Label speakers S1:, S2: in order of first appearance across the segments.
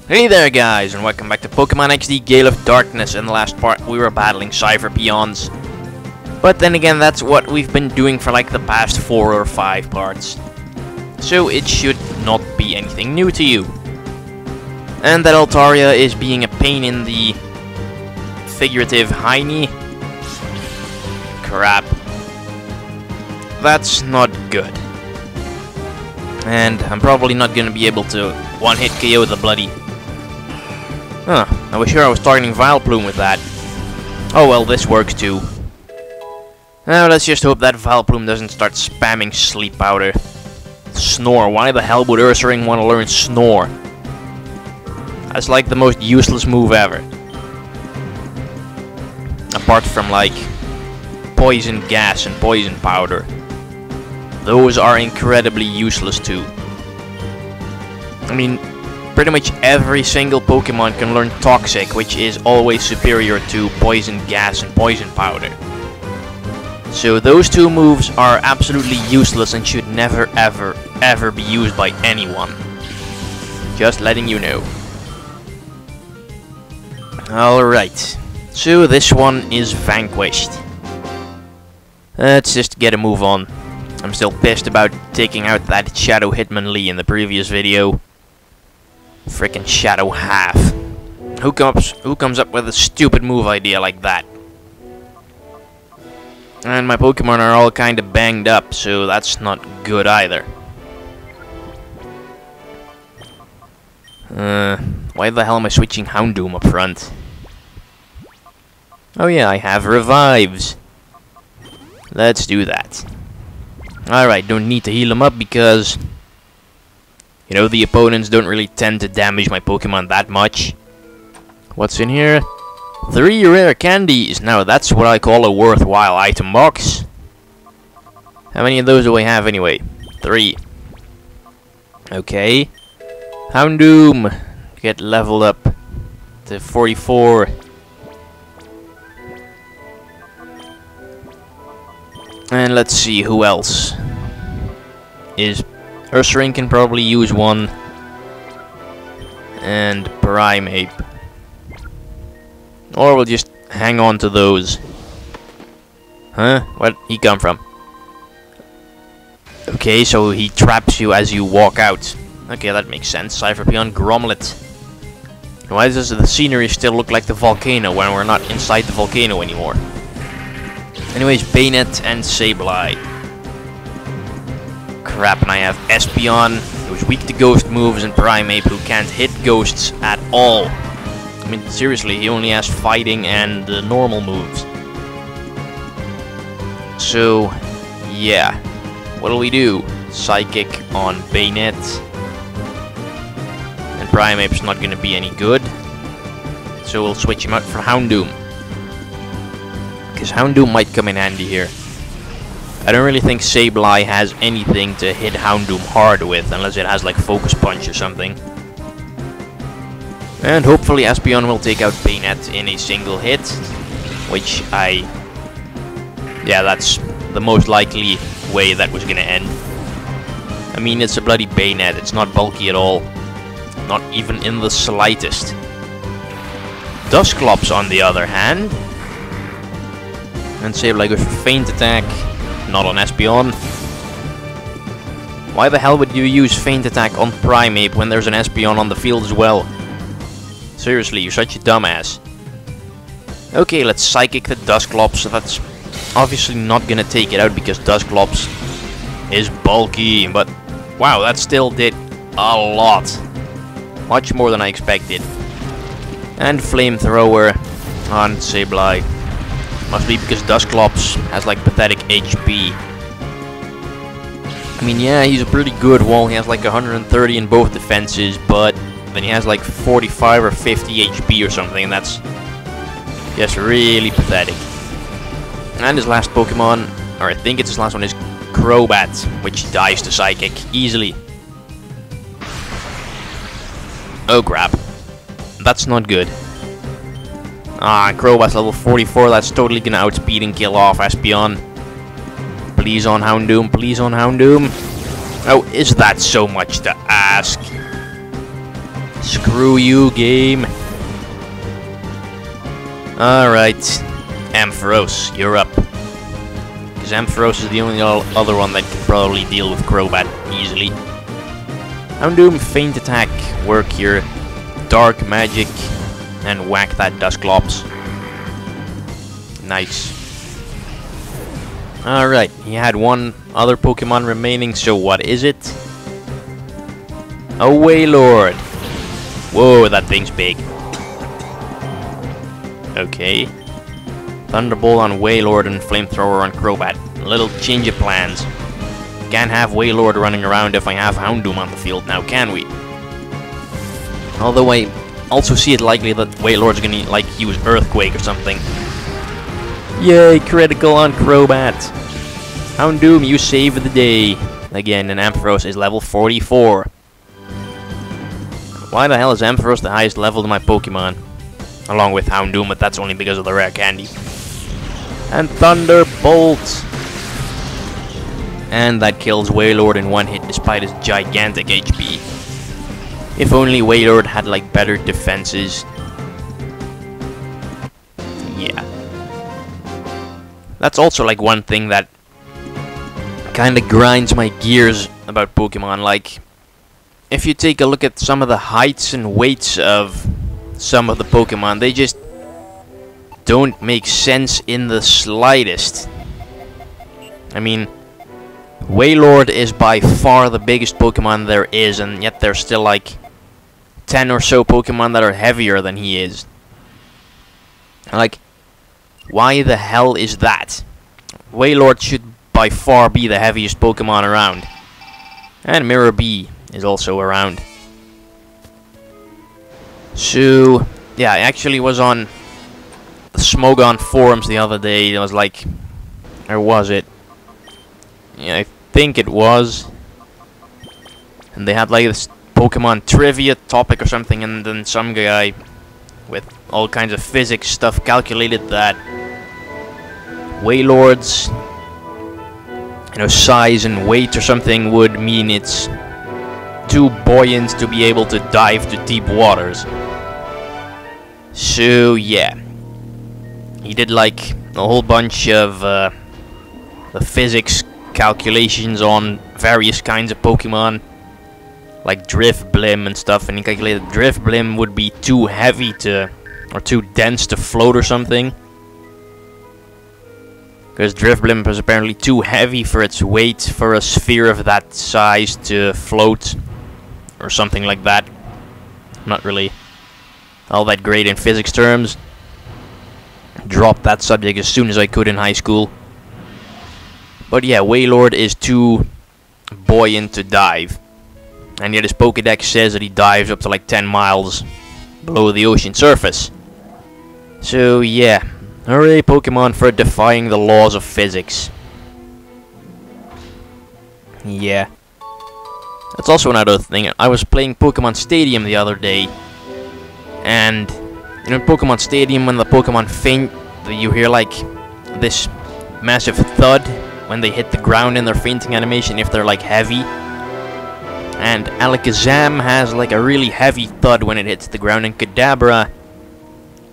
S1: Hey there guys, and welcome back to Pokemon XD Gale of Darkness. In the last part we were battling Cypher Peons. But then again, that's what we've been doing for like the past 4 or 5 parts. So it should not be anything new to you. And that Altaria is being a pain in the figurative hiney. Crap. That's not good. And I'm probably not gonna be able to one-hit KO the bloody... Huh, I was sure I was targeting Vileplume with that. Oh well, this works too. Now let's just hope that Vileplume doesn't start spamming Sleep Powder. Snore, why the hell would Ursaring want to learn Snore? That's like the most useless move ever. Apart from like Poison Gas and Poison Powder. Those are incredibly useless too. I mean, pretty much every single Pokemon can learn Toxic, which is always superior to Poison Gas and Poison Powder. So those two moves are absolutely useless and should never ever be used by anyone. Just letting you know. Alright, so this one is vanquished. Let's just get a move on. I'm still pissed about taking out that Shadow Hitmonlee in the previous video. Frickin' Shadow Half. Who comes up with a stupid move idea like that? And my Pokemon are all kinda banged up, so that's not good either. Why the hell am I switching Houndoom up front? Oh yeah, I have revives. Let's do that. Alright, don't need to heal him up because... you know, the opponents don't really tend to damage my Pokemon that much. What's in here? 3 rare candies! Now that's what I call a worthwhile item box. How many of those do I have anyway? 3. Okay. Houndoom! Get leveled up to 44. And let's see who else is... Ursaring can probably use one. And Primeape. Or we'll just hang on to those. Huh? Where'd he come from? Okay, so he traps you as you walk out. Okay, that makes sense. Cypher Peon Gromlet. Why does the scenery still look like the volcano when we're not inside the volcano anymore? Anyways, Bayonet and Sableye. Crap, and I have Espeon, who's weak to ghost moves, and Primeape, who can't hit ghosts at all. I mean, seriously, he only has fighting and the normal moves. So, yeah. What'll we do? Psychic on Bayonet. And Primeape's not gonna be any good. So we'll switch him out for Houndoom. Because Houndoom might come in handy here. I don't really think Sableye has anything to hit Houndoom hard with, unless it has like Focus Punch or something. And hopefully Espeon will take out Bayonet in a single hit, which yeah, that's the most likely way that was gonna end. I mean, it's a bloody Bayonet, it's not bulky at all. Not even in the slightest. Dusclops, on the other hand. And Sableye goes for Feint Attack. Not on Espeon. Why the hell would you use Feint Attack on Primeape when there's an Espeon on the field as well? Seriously, you're such a dumbass. Okay, let's Psychic the Dusclops. So that's obviously not gonna take it out because Dusclops is bulky, but wow, that still did a lot. Much more than I expected. And Flamethrower on Sableye. Must be because Dusclops has like pathetic HP. I mean, yeah, he's a pretty good wall. He has like 130 in both defenses, but then he has like 45 or 50 HP or something, and that's just really pathetic. And his last Pokemon, or I think it's his last one, is Crobat, which dies to Psychic easily. Oh crap. That's not good. Ah, Crobat's level 44, that's totally gonna outspeed and kill off Espeon. Please on Houndoom, please on Houndoom. Oh, is that so much to ask? through you, game. Alright, Ampharos, you're up. Because Ampharos is the only other one that can probably deal with Crobat easily. Houndoom, Feint Attack, work here. Dark Magic, and whack that Dusclops. Nice. Alright, he had one other Pokemon remaining, so what is it? A Wailord. Whoa, that thing's big. Okay. Thunderbolt on Wailord and Flamethrower on Crobat. A little change of plans. Can't have Wailord running around if I have Houndoom on the field now, can we? Although I also see it likely that Wailord's gonna like use Earthquake or something. Yay, critical on Crobat. Houndoom, you save the day. Again, and Ampharos is level 44. Why the hell is Ampharos the highest level to my Pokemon? Along with Houndoom, but that's only because of the rare candy. And Thunderbolt. And that kills Wailord in one hit despite his gigantic HP. If only Wailord had like better defenses. Yeah. That's also like one thing that kinda grinds my gears about Pokemon. Like, if you take a look at some of the heights and weights of some of the Pokemon, they just don't make sense in the slightest. I mean, Wailord is by far the biggest Pokemon there is, and yet there's still like 10 or so Pokemon that are heavier than he is. Like, why the hell is that? Wailord should by far be the heaviest Pokemon around. And Mirror B is also around. So, yeah, I actually was on the Smogon forums the other day. It was like, or was it? Yeah, I think it was. And they had like this Pokemon trivia topic or something, and then some guy with all kinds of physics stuff calculated that Wailord's, you know, size and weight or something would mean it's too buoyant to be able to dive to deep waters. So yeah, he did like a whole bunch of the physics calculations on various kinds of Pokemon, like Drifblim and stuff, and he calculated Drifblim would be too heavy to, or too dense to float or something. Because Drifblim was apparently too heavy for its weight for a sphere of that size to float, or something like that. Not really all that great in physics terms. Dropped that subject as soon as I could in high school. But yeah, Wailord is too buoyant to dive. And yet his Pokédex says that he dives up to like 10 miles below the ocean surface. So yeah, hooray Pokemon for defying the laws of physics. Yeah. That's also another thing. I was playing Pokemon Stadium the other day. And you know, in Pokemon Stadium, when the Pokemon faint, you hear like this massive thud when they hit the ground in their fainting animation if they're like heavy. And Alakazam has like a really heavy thud when it hits the ground, and Kadabra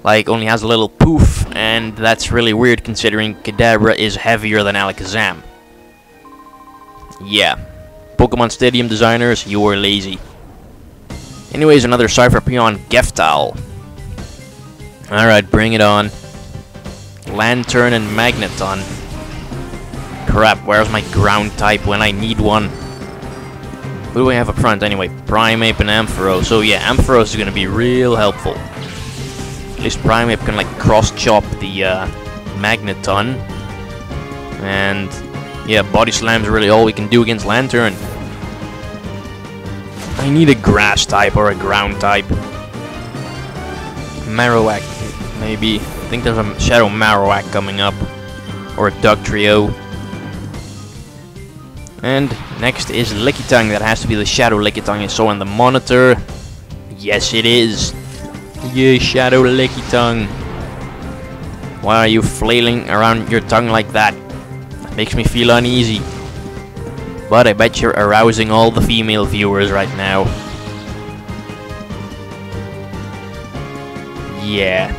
S1: like only has a little poof, and that's really weird considering Kadabra is heavier than Alakazam. Yeah, Pokemon Stadium designers, you were lazy. Anyways, another Cypher Peon, Geftal. Alright, bring it on. Lantern and Magneton. Crap, where's my ground type when I need one? Who do we have up front anyway? Primeape and Ampharos. So yeah, Ampharos is gonna be real helpful. At least Primeape can like cross-chop the Magneton. And yeah, Body Slam's really all we can do against Lantern. I need a grass type or a ground type. Marowak, maybe. I think there's a Shadow Marowak coming up. Or a Dugtrio. And next is Lickitung. That has to be the Shadow Lickitung I saw on the monitor. Yes, it is. Yeah, Shadow Lickitung. Why are you flailing around your tongue like that? That makes me feel uneasy. But I bet you're arousing all the female viewers right now. Yeah.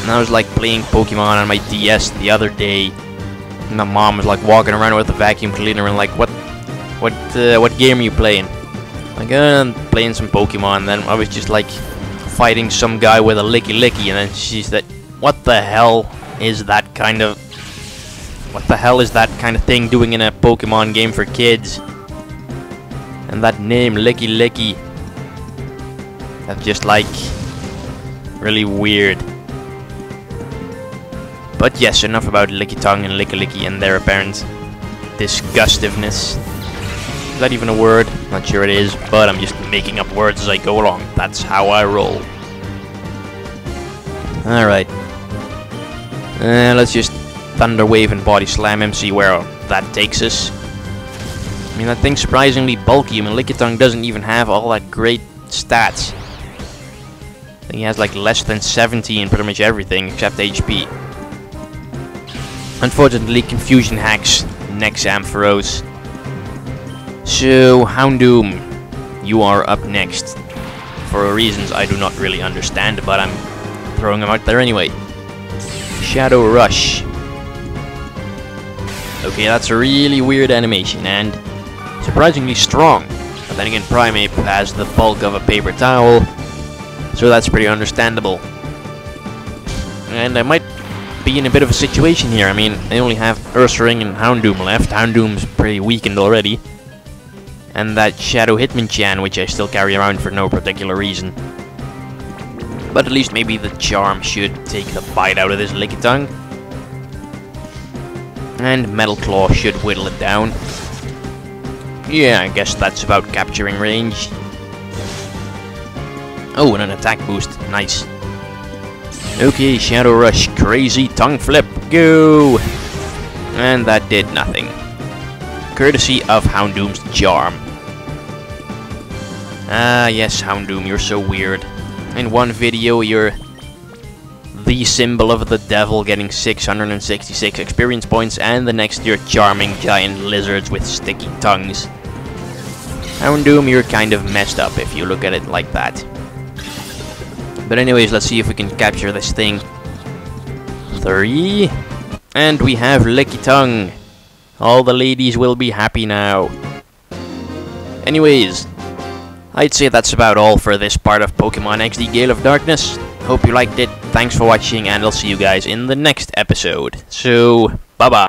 S1: And I was like playing Pokemon on my DS the other day. And my mom was like walking around with a vacuum cleaner and like, what game are you playing? Like, I'm playing some Pokemon. And then I was just like fighting some guy with a Licky, and then she said, what the hell is that kind of thing doing in a Pokemon game for kids? And that name, Licky, that's just like really weird. But yes, enough about Lickitung and Licky and their apparent disgustiveness. Is that even a word? Not sure it is, but I'm just making up words as I go along. That's how I roll. Alright. Let's just Thunder Wave and Body Slam him, see where that takes us. I mean, that thing's surprisingly bulky. I mean, Lickitung doesn't even have all that great stats. I think he has like less than 70 in pretty much everything except HP. Unfortunately, Confusion hacks next Ampharos. So, Houndoom, you are up next. For reasons I do not really understand, but I'm throwing them out there anyway. Shadow Rush. Okay, that's a really weird animation and surprisingly strong. But then again, Primeape has the bulk of a paper towel, so that's pretty understandable. And I might be in a bit of a situation here. I mean, I only have Ursaring and Houndoom left. Houndoom's pretty weakened already. And that Shadow Hitmonchan, which I still carry around for no particular reason. But at least maybe the Charm should take the bite out of this Lickitung. And Metal Claw should whittle it down. Yeah, I guess that's about capturing range. Oh, and an attack boost. Nice. Okay, Shadow Rush, crazy tongue flip, go! And that did nothing. Courtesy of Houndoom's charm. Ah, yes, Houndoom, you're so weird. In one video, you're the symbol of the devil getting 666 experience points, and the next you're charming giant lizards with sticky tongues. Houndoom, you're kind of messed up if you look at it like that. But anyways, let's see if we can capture this thing. 3. And we have Lickitung. All the ladies will be happy now. Anyways, I'd say that's about all for this part of Pokemon XD Gale of Darkness. Hope you liked it. Thanks for watching, and I'll see you guys in the next episode. So, bye-bye.